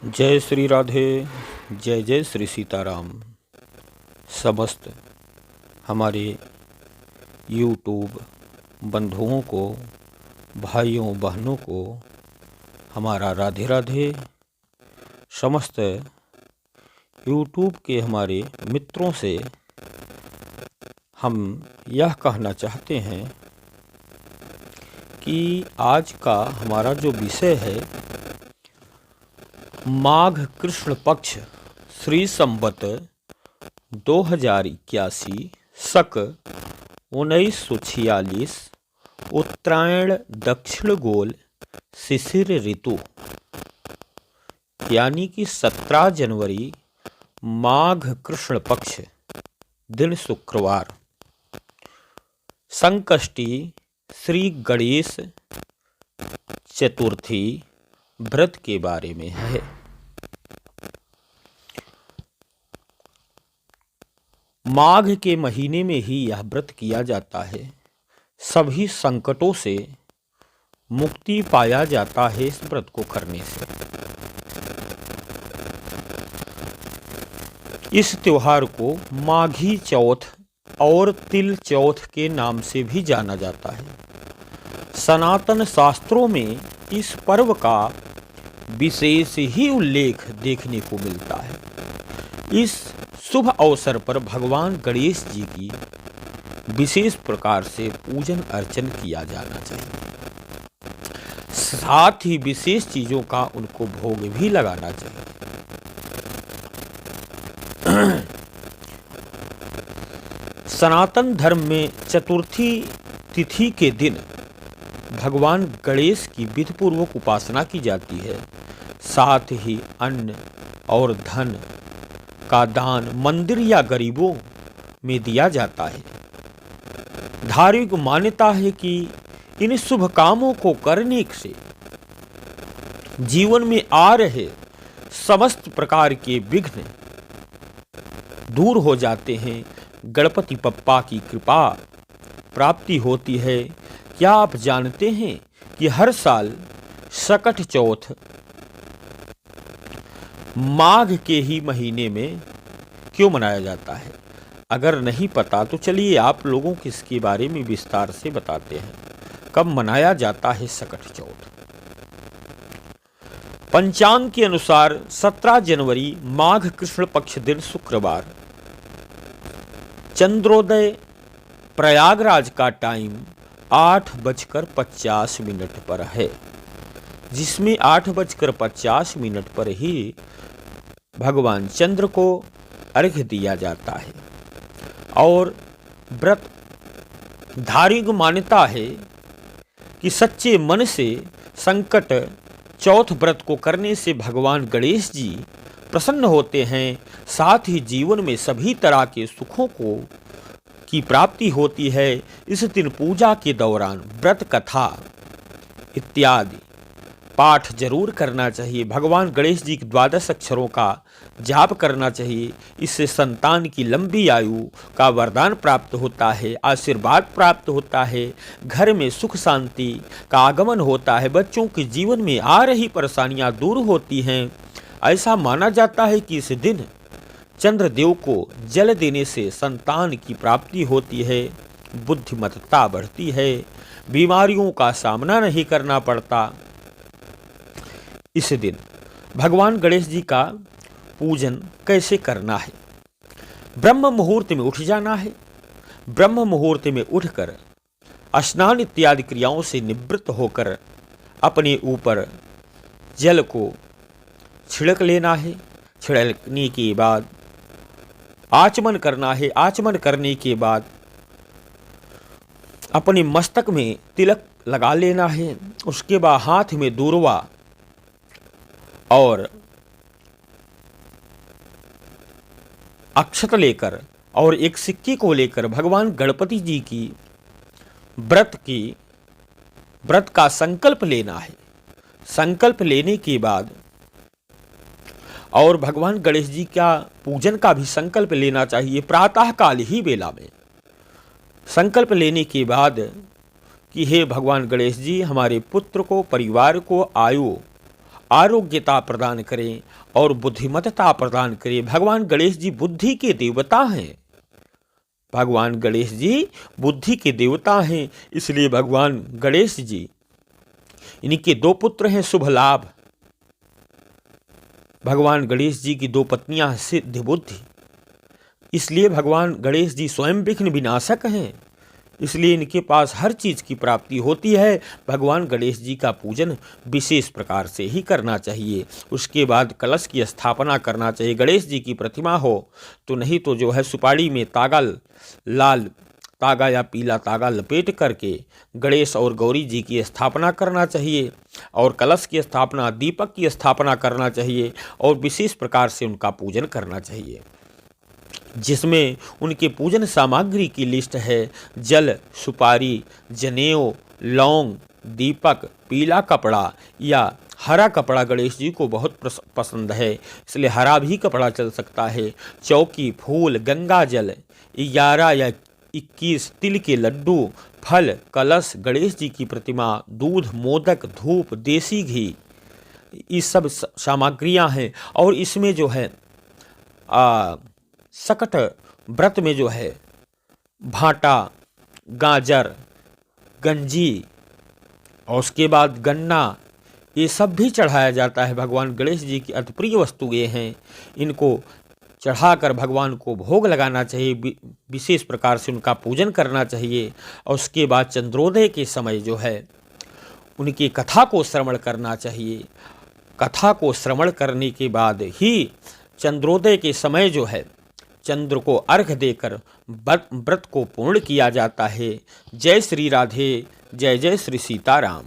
जय श्री राधे। जय जय श्री सीताराम। समस्त हमारे यूट्यूब बंधुओं को, भाइयों बहनों को हमारा राधे राधे। समस्त यूट्यूब के हमारे मित्रों से हम यह कहना चाहते हैं कि आज का हमारा जो विषय है, माघ कृष्ण पक्ष श्री संवत 2081 शक 1946 उत्तरायण दक्षिण गोल शिशिर ऋतु यानी कि 17 जनवरी माघ कृष्ण पक्ष दिन शुक्रवार संकष्टी श्री गणेश चतुर्थी व्रत के बारे में है। माघ के महीने में ही यह व्रत किया जाता है। सभी संकटों से मुक्ति पाया जाता है इस व्रत को करने से। इस त्योहार को माघी चौथ और तिल चौथ के नाम से भी जाना जाता है। सनातन शास्त्रों में इस पर्व का विशेष ही उल्लेख देखने को मिलता है। इस शुभ अवसर पर भगवान गणेश जी की विशेष प्रकार से पूजन अर्चन किया जाना चाहिए। साथ ही विशेष चीजों का उनको भोग भी लगाना चाहिए। सनातन धर्म में चतुर्थी तिथि के दिन भगवान गणेश की विधिपूर्वक उपासना की जाती है। साथ ही अन्न और धन का दान मंदिर या गरीबों में दिया जाता है। धार्मिक मान्यता है कि इन शुभ कामों को करने से जीवन में आ रहे समस्त प्रकार के विघ्न दूर हो जाते हैं। गणपति बप्पा की कृपा प्राप्ति होती है। क्या आप जानते हैं कि हर साल सकट चौथ माघ के ही महीने में क्यों मनाया जाता है? अगर नहीं पता तो चलिए आप लोगों को इसके बारे में विस्तार से बताते हैं। कब मनाया जाता है सकट चौथ? पंचांग के अनुसार 17 जनवरी माघ कृष्ण पक्ष दिन शुक्रवार चंद्रोदय प्रयागराज का टाइम 8:50 पर है, जिसमें 8:50 पर ही भगवान चंद्र को अर्घ्य दिया जाता है। और व्रत धार्मिक मान्यता है कि सच्चे मन से संकट चौथ व्रत को करने से भगवान गणेश जी प्रसन्न होते हैं। साथ ही जीवन में सभी तरह के सुखों की प्राप्ति होती है। इस दिन पूजा के दौरान व्रत कथा इत्यादि पाठ जरूर करना चाहिए। भगवान गणेश जी के 12 अक्षरों का जाप करना चाहिए। इससे संतान की लंबी आयु का वरदान प्राप्त होता है, आशीर्वाद प्राप्त होता है, घर में सुख शांति का आगमन होता है, बच्चों के जीवन में आ रही परेशानियां दूर होती हैं। ऐसा माना जाता है कि इस दिन चंद्रदेव को जल देने से संतान की प्राप्ति होती है, बुद्धिमत्ता बढ़ती है, बीमारियों का सामना नहीं करना पड़ता। इस दिन भगवान गणेश जी का पूजन कैसे करना है? ब्रह्म मुहूर्त में उठ जाना है। ब्रह्म मुहूर्त में उठकर स्नान इत्यादि क्रियाओं से निवृत्त होकर अपने ऊपर जल को छिड़क लेना है। छिड़कने के बाद आचमन करना है। आचमन करने के बाद अपने मस्तक में तिलक लगा लेना है। उसके बाद हाथ में दूर्वा और अक्षत लेकर और एक सिक्के को लेकर भगवान गणपति जी की व्रत का संकल्प लेना है। संकल्प लेने के बाद और भगवान गणेश जी का पूजन का भी संकल्प लेना चाहिए। प्रातः काल ही बेला में संकल्प लेने के बाद कि हे भगवान गणेश जी, हमारे पुत्र को, परिवार को आयु आरोग्यता प्रदान करें और बुद्धिमत्ता प्रदान करें। भगवान गणेश जी बुद्धि के देवता हैं। भगवान गणेश जी बुद्धि के देवता हैं, इसलिए भगवान गणेश जी, इनके 2 पुत्र हैं शुभ लाभ। भगवान गणेश जी की 2 पत्नियां हैं सिद्धि बुद्धि, इसलिए भगवान गणेश जी स्वयं विघ्न विनाशक हैं, इसलिए इनके पास हर चीज़ की प्राप्ति होती है। भगवान गणेश जी का पूजन विशेष प्रकार से ही करना चाहिए। उसके बाद कलश की स्थापना करना चाहिए। गणेश जी की प्रतिमा हो तो नहीं तो जो है सुपारी में तागा, लाल तागा या पीला तागा लपेट करके गणेश और गौरी जी की स्थापना करना चाहिए, और कलश की स्थापना, दीपक की स्थापना करना चाहिए, और विशेष प्रकार से उनका पूजन करना चाहिए, जिसमें उनके पूजन सामग्री की लिस्ट है। जल, सुपारी, जनेऊ, लौंग, दीपक, पीला कपड़ा या हरा कपड़ा गणेश जी को बहुत पसंद है, इसलिए हरा भी कपड़ा चल सकता है। चौकी, फूल, गंगा जल, 11 या 21 तिल के लड्डू, फल, कलश, गणेश जी की प्रतिमा, दूध, मोदक, धूप, देसी घी, ये सब सामग्रियां हैं। और इसमें जो है सकट व्रत में जो है भाटा, गाजर, गंजी और उसके बाद गन्ना, ये सब भी चढ़ाया जाता है। भगवान गणेश जी की अति प्रिय वस्तुएं हैं, इनको चढ़ाकर भगवान को भोग लगाना चाहिए, विशेष प्रकार से उनका पूजन करना चाहिए। और उसके बाद चंद्रोदय के समय जो है उनकी कथा को श्रवण करना चाहिए। कथा को श्रवण करने के बाद ही चंद्रोदय के समय जो है चंद्र को अर्घ देकर व्रत को पूर्ण किया जाता है। जय श्री राधे, जय जय श्री सीताराम।